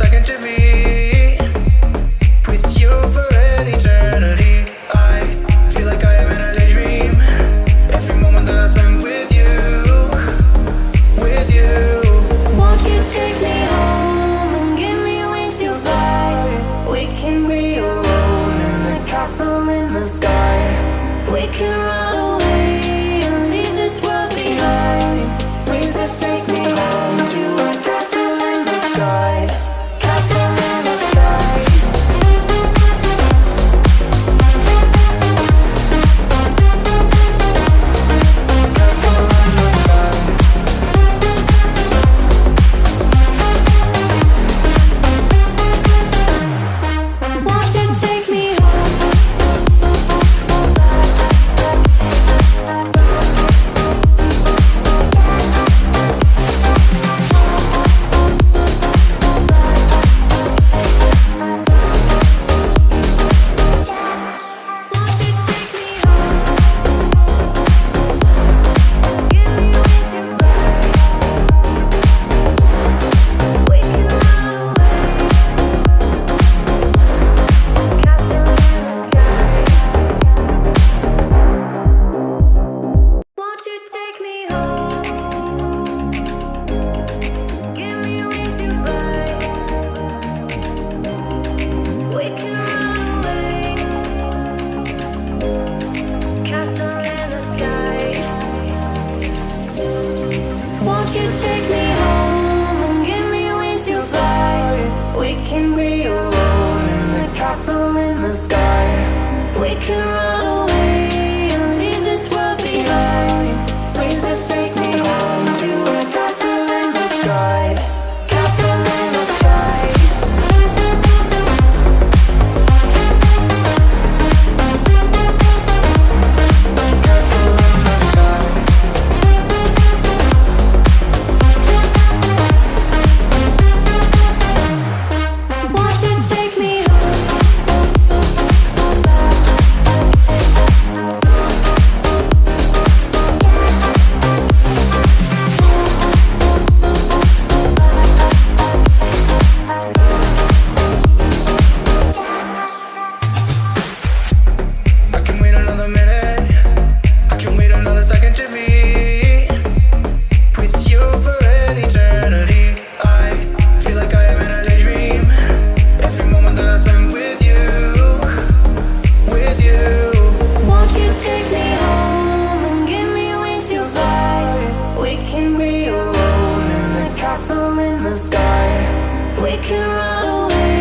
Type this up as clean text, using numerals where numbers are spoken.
second to be with you for an eternity. I feel like I am in a daydream. Every moment that I spend with you, with you. Won't you take me home and give me wings to fly? We can be alone in the castle in the sky. We can run away and leave this world behind. Please just take me home to a castle in the sky. Castle in the sky. Castle in the sky. Won't you take me home? Won't you take me home? Give me wings to fly. We can run away. Castle in the sky. Won't you take me home? Give me wings to fly. We can run away. Castle in the sky. Won't you take me home and give me wings to fly? We can be alone in the castle in the sky. We can run away and leave this world behind. Please just take me home to a castle in the sky. Castle in the sky. Castle in the sky. Won't you take me home? I can wait another minute. I can wait another second to be with you for an eternity. I feel like I am in a daydream. Every moment that I spend with you, with you. Won't you take me home and give me wings to fly? We can be alone in the castle in the sky. We can run away